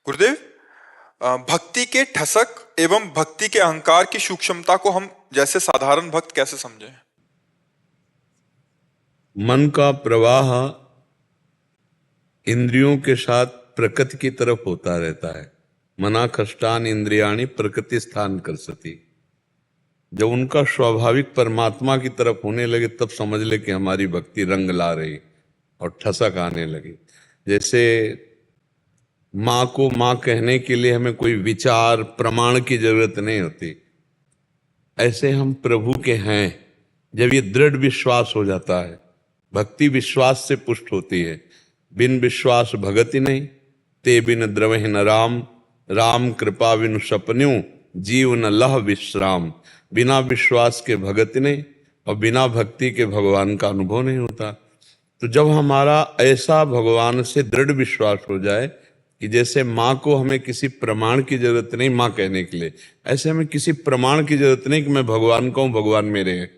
गुरुदेव, भक्ति के ठसक एवं भक्ति के अहंकार की सूक्ष्मता को हम जैसे साधारण भक्त कैसे समझें? मन का प्रवाह इंद्रियों के साथ प्रकृति की तरफ होता रहता है। मना खष्टान इंद्रियाणी प्रकृति स्थान करसती। जब उनका स्वाभाविक परमात्मा की तरफ होने लगे तब समझ ले कि हमारी भक्ति रंग ला रही और ठसक आने लगी। जैसे माँ को माँ कहने के लिए हमें कोई विचार प्रमाण की जरूरत नहीं होती, ऐसे हम प्रभु के हैं जब ये दृढ़ विश्वास हो जाता है। भक्ति विश्वास से पुष्ट होती है। बिन विश्वास भगति नहीं, ते बिन द्रवहि न राम, राम कृपा बिनु सपन्यू, जीव न लह विश्राम। बिना विश्वास के भगति नहीं और बिना भक्ति के भगवान का अनुभव नहीं होता। तो जब हमारा ऐसा भगवान से दृढ़ विश्वास हो जाए कि जैसे माँ को हमें किसी प्रमाण की जरूरत नहीं माँ कहने के लिए, ऐसे हमें किसी प्रमाण की जरूरत नहीं कि मैं भगवान का हूँ, भगवान मेरे हैं।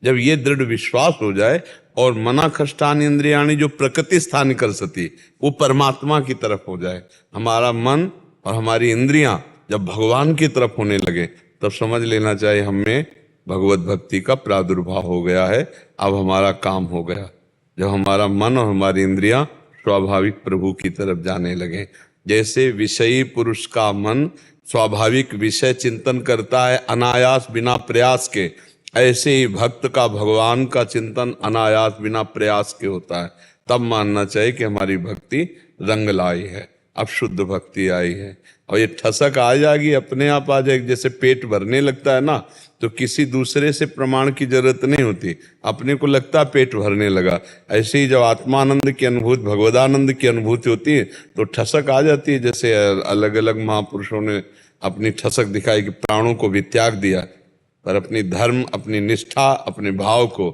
जब ये दृढ़ विश्वास हो जाए और मना खष्टान इंद्रियाणी जो प्रकृति स्थान कर सती, वो परमात्मा की तरफ हो जाए, हमारा मन और हमारी इंद्रियां जब भगवान की तरफ होने लगे तब समझ लेना चाहिए हमें भगवत भक्ति का प्रादुर्भाव हो गया है। अब हमारा काम हो गया। जब हमारा मन और हमारी इंद्रियां स्वाभाविक प्रभु की तरफ जाने लगे, जैसे विषयी पुरुष का मन स्वाभाविक विषय चिंतन करता है अनायास बिना प्रयास के, ऐसे ही भक्त का भगवान का चिंतन अनायास बिना प्रयास के होता है। तब मानना चाहिए कि हमारी भक्ति रंग लाई है, अब शुद्ध भक्ति आई है। और ये ठसक आ जाएगी, अपने आप आ जाएगी। जैसे पेट भरने लगता है ना, तो किसी दूसरे से प्रमाण की जरूरत नहीं होती, अपने को लगता है पेट भरने लगा। ऐसे ही जब आत्मानंद की अनुभूति, भगवदानंद की अनुभूति होती है तो ठसक आ जाती है। जैसे अलग अलग महापुरुषों ने अपनी ठसक दिखाई कि प्राणों को भी त्याग दिया, पर अपनी धर्म, अपनी निष्ठा, अपने भाव को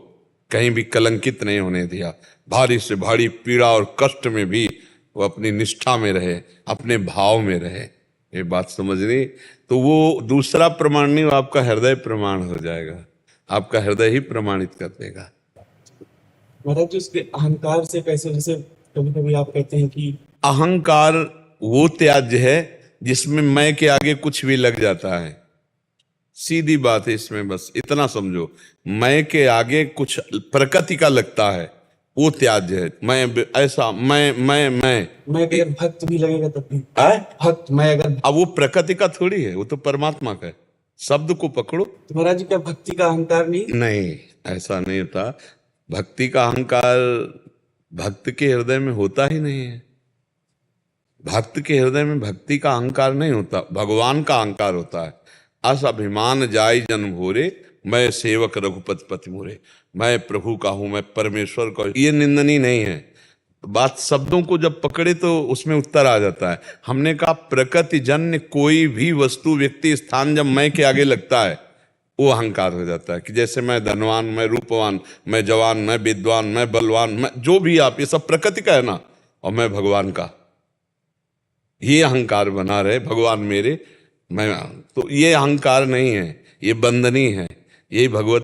कहीं भी कलंकित नहीं होने दिया। भारी से भारी पीड़ा और कष्ट में भी वो अपनी निष्ठा में रहे, अपने भाव में रहे। ये बात समझनी, तो वो दूसरा प्रमाण नहीं, वो आपका हृदय प्रमाण हो जाएगा। आपका हृदय ही प्रमाणित कर देगा। महाराज जी, उसके अहंकार से कैसे, जैसे कभी कभी आप कहते हैं कि अहंकार वो त्याज्य है जिसमें मैं के आगे कुछ भी लग जाता है। सीधी बात है, इसमें बस इतना समझो, मैं के आगे कुछ प्रकृति का लगता है वो त्याज्य है। मैं ऐसा मैं अगर भक्त भी लगेगा तब भी भक्त मैं अगर, अब वो प्रकृति का थोड़ी है, वो तो परमात्मा का है। शब्द को पकड़ो। तो महाराज जी क्या भक्ति का अहंकार नहीं, ऐसा नहीं होता। भक्ति का अहंकार भक्त के हृदय में होता ही नहीं है। भक्त के हृदय में भक्ति का अहंकार नहीं होता, भगवान का अहंकार होता है। अस अभिमान जाय जन भोरे, मैं सेवक रघुपति पति मोरे। मैं प्रभु का हूं, मैं परमेश्वर का हूं, ये निंदनीय नहीं है। बात शब्दों को जब पकड़े तो उसमें उत्तर आ जाता है। हमने कहा प्रकृति जन्य कोई भी वस्तु, व्यक्ति, स्थान जब मैं के आगे लगता है वो अहंकार हो जाता है। कि जैसे मैं धनवान, मैं रूपवान, मैं जवान, मैं विद्वान, मैं बलवान, मैं जो भी आप, ये सब प्रकृति का है ना, और मैं भगवान का, ये अहंकार बना रहे, भगवान मेरे, मैं। तो ये अहंकार नहीं है, ये बंधनी है। यही भगवत